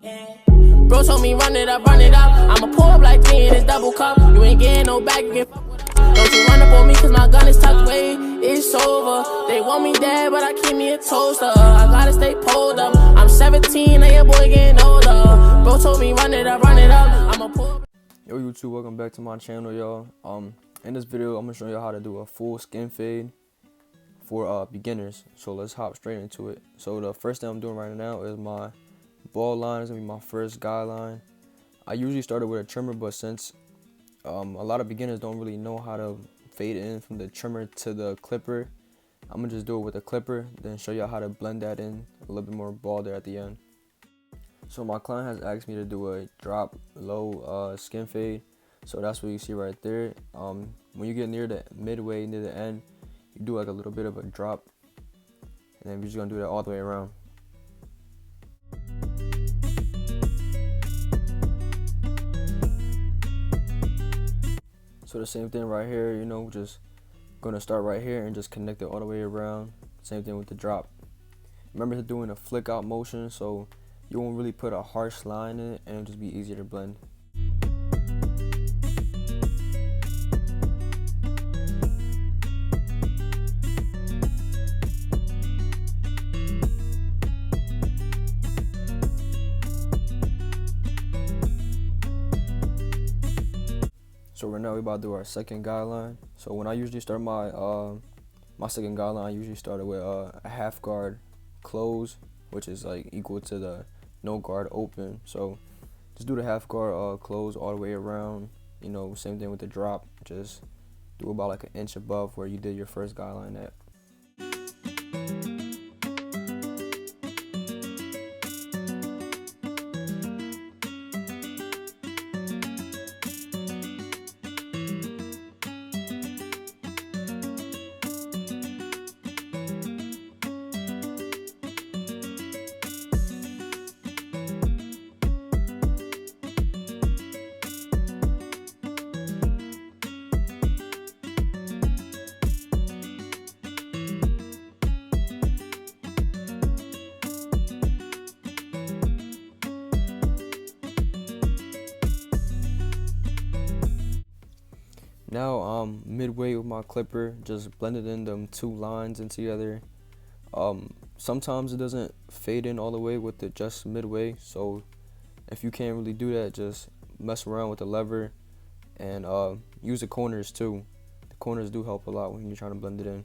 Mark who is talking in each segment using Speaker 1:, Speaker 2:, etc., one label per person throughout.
Speaker 1: Bro told me run it up, I'ma pour up like 3 in this double cup. You ain't getting no back, you can fuck with us. Don't you run up on me cause my gun is tucked away. It's over. They want me dead, but I keep me a toaster. I gotta stay pulled up. I'm 17, now your boy getting older. Bro told me run it up, I'ma pour up.
Speaker 2: Yo YouTube, welcome back to my channel, y'all. In this video I'm gonna show you how to do a full skin fade for beginners. So let's hop straight into it. So the first thing I'm doing right now is my bald line. Is gonna be my first guideline. I usually started with a trimmer, but since a lot of beginners don't really know how to fade in from the trimmer to the clipper, I'm gonna just do it with a clipper, then show you how to blend that in a little bit more bald there at the end. So my client has asked me to do a drop low skin fade, so that's what you see right there. When you get near the midway, near the end, you do like a little bit of a drop, and then we're just gonna do that all the way around. So the same thing right here, just gonna start right here and just connect it all the way around. Same thing with the drop. Remember to doing a flick out motion, so you won't really put a harsh line in it, and it'll just be easier to blend. So right now we're about to do our second guideline. So when I usually start my my second guideline, I usually started with a half guard close, which is like equal to the no guard open. So just do the half guard close all the way around. Same thing with the drop. Just do about like an inch above where you did your first guideline at. Now midway with my clipper, just blended in them two lines in together. Sometimes it doesn't fade in all the way with it just midway, so if you can't really do that, just mess around with the lever and use the corners too. The corners do help a lot when you're trying to blend it in.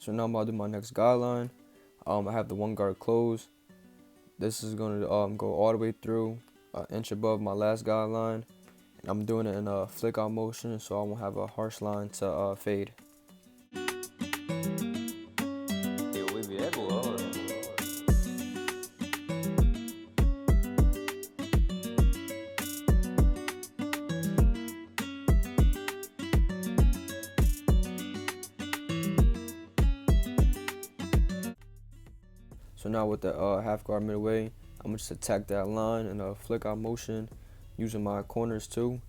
Speaker 2: So now I'm about to do my next guideline. I have the one guard close. This is gonna go all the way through an inch above my last guideline, and I'm doing it in a flick out motion, so I won't have a harsh line to fade. So now with the half guard midway, I'm gonna just attack that line in a flick out motion using my corners too.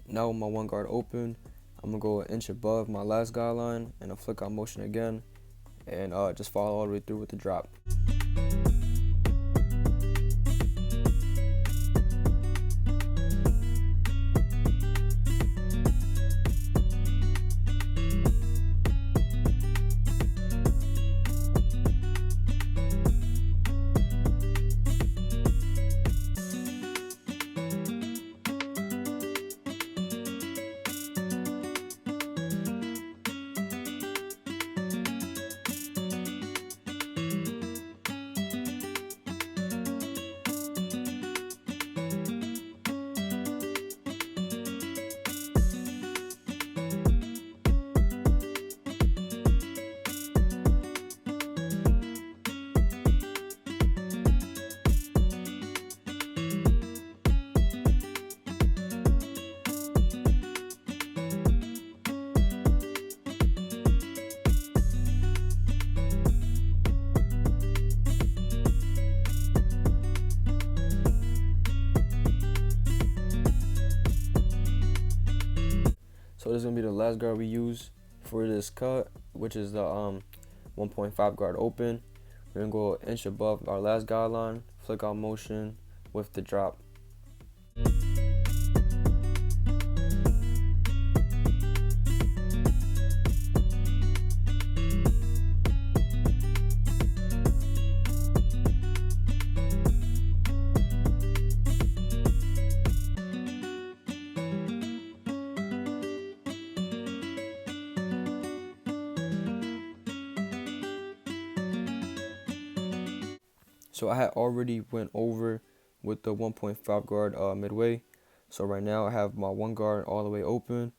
Speaker 2: Now with my one guard open, I'm gonna go an inch above my last guideline and a flick out motion again, and just follow all the way through with the drop. last guard we use for this cut, which is the 1.5 guard open. We're gonna go an inch above our last guideline, flick out motion with the drop. So I had already went over with the 1.5 guard midway. So right now I have my one guard all the way open,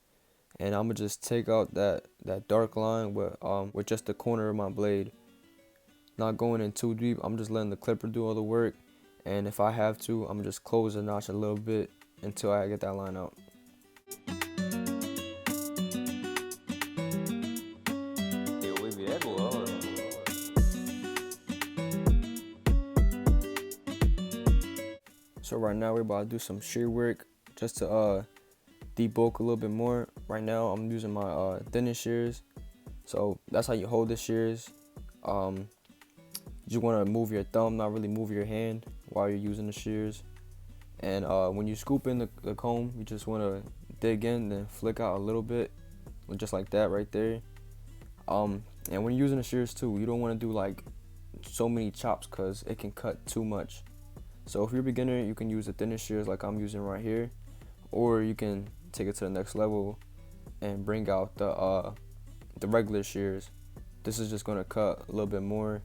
Speaker 2: and I'm gonna just take out that dark line with just the corner of my blade. Not going in too deep. I'm just letting the clipper do all the work, and if I have to, I'm just close the notch a little bit until I get that line out. So right now we're about to do some shear work just to debulk a little bit more. Right now I'm using my thinnest shears. So that's how you hold the shears. You want to move your thumb, not really move your hand while you're using the shears. And when you scoop in the comb, you just want to dig in, then flick out a little bit, just like that right there. And when you're using the shears too, you don't want to do like so many chops because it can cut too much. So if you're a beginner, you can use the thinnest shears like I'm using right here, or you can take it to the next level and bring out the regular shears. This is just gonna cut a little bit more,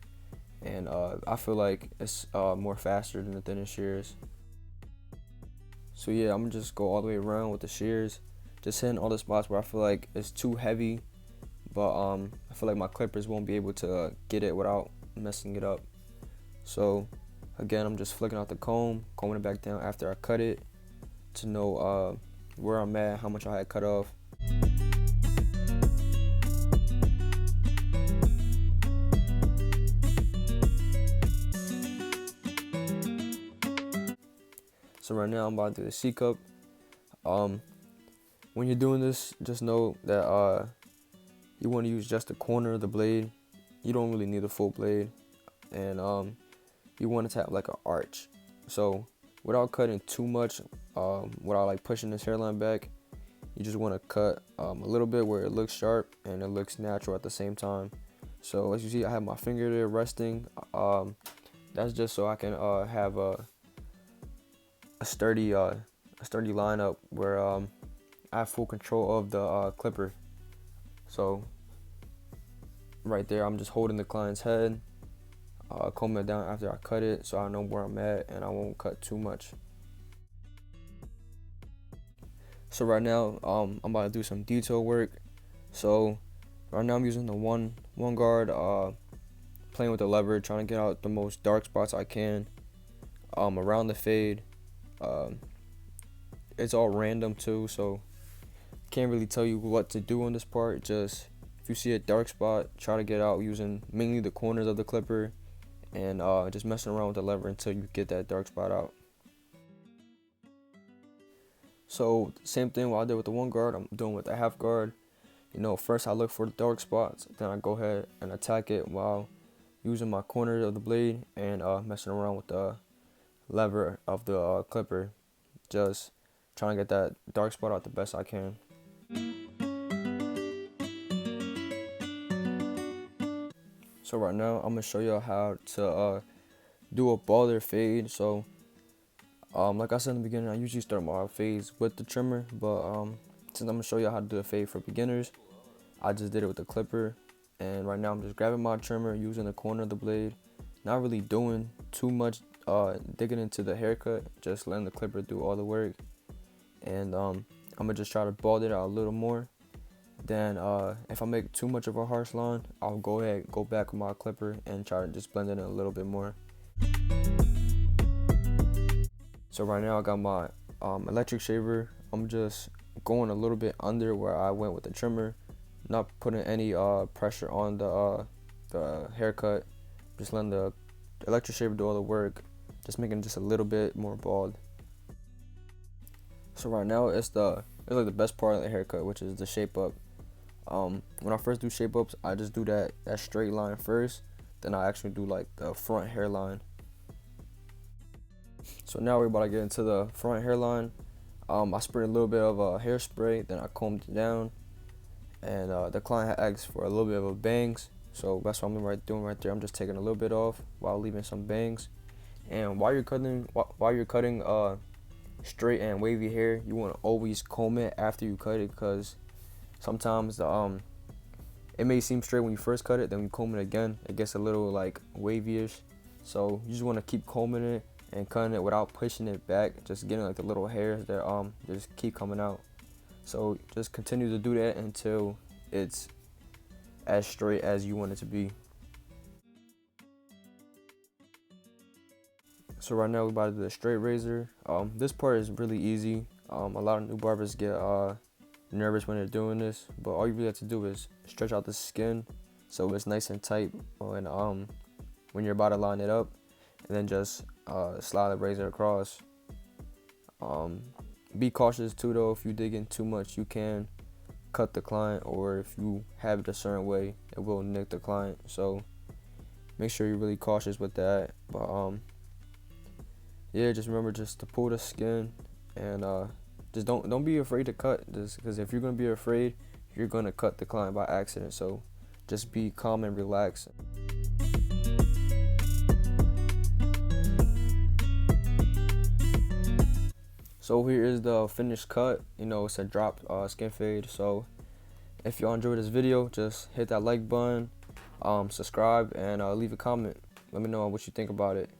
Speaker 2: and I feel like it's more faster than the thinnest shears. So yeah, I'm gonna just go all the way around with the shears, just hitting all the spots where I feel like it's too heavy, but I feel like my clippers won't be able to get it without messing it up. So again, I'm just flicking out the comb, combing it back down after I cut it to know where I'm at, how much I had cut off. So right now I'm about to do the C cup. When you're doing this, just know that you want to use just the corner of the blade. You don't really need the full blade, and you want it to have like an arch. So without cutting too much, without like pushing this hairline back, you just want to cut a little bit where it looks sharp and it looks natural at the same time. So as you see, I have my finger there resting. That's just so I can have a sturdy lineup where I have full control of the clipper. So right there, I'm just holding the client's head, combing it down after I cut it, so I know where I'm at and I won't cut too much. So right now, I'm about to do some detail work. So right now I'm using the one guard, playing with the lever, trying to get out the most dark spots I can around the fade. It's all random too, so can't really tell you what to do on this part. Just if you see a dark spot, try to get out using mainly the corners of the clipper, and just messing around with the lever until you get that dark spot out. So same thing what I did with the one guard, I'm doing with the half guard. You know, first I look for the dark spots, then I go ahead and attack it while using my corners of the blade and messing around with the lever of the clipper, just trying to get that dark spot out the best I can. So right now I'm gonna show you how to do a baller fade. So like I said in the beginning, I usually start my fades with the trimmer, but since I'm gonna show you how to do a fade for beginners, I just did it with the clipper. And right now I'm just grabbing my trimmer, using the corner of the blade, not really doing too much digging into the haircut, just letting the clipper do all the work. And I'm gonna just try to bald it out a little more. Then if I make too much of a harsh line, I'll go back with my clipper and try to just blend it in a little bit more. So right now I got my electric shaver. I'm just going a little bit under where I went with the trimmer, not putting any pressure on the haircut, just letting the electric shaver do all the work, just making it just a little bit more bald. So right now it's like the best part of the haircut, which is the shape up. When I first do shape ups, I just do that straight line first, then I actually do like the front hairline. So now we're about to get into the front hairline. I sprayed a little bit of hairspray, then I combed it down, and the client had asked for a little bit of a bangs, so that's what I'm doing right there. I'm just taking a little bit off while leaving some bangs. And while you're cutting straight and wavy hair, you want to always comb it after you cut it, because sometimes it may seem straight when you first cut it, then when you comb it again, it gets a little like wavy-ish. So you just want to keep combing it and cutting it without pushing it back, just getting like the little hairs that just keep coming out. So just continue to do that until it's as straight as you want it to be. So right now we're about to do the straight razor. This part is really easy. A lot of new barbers get nervous when they're doing this, but all you really have to do is stretch out the skin so it's nice and tight when you're about to line it up, and then just slide the razor across. Be cautious too though. If you dig in too much, you can cut the client, or if you have it a certain way, it will nick the client. So make sure you're really cautious with that. But yeah, just remember just to pull the skin, and just don't be afraid to cut, just because if you're gonna be afraid, you're gonna cut the client by accident. So just be calm and relaxed. So here is the finished cut. You know, it's a drop skin fade. So if y'all enjoyed this video, just hit that like button, subscribe, and leave a comment. Let me know what you think about it.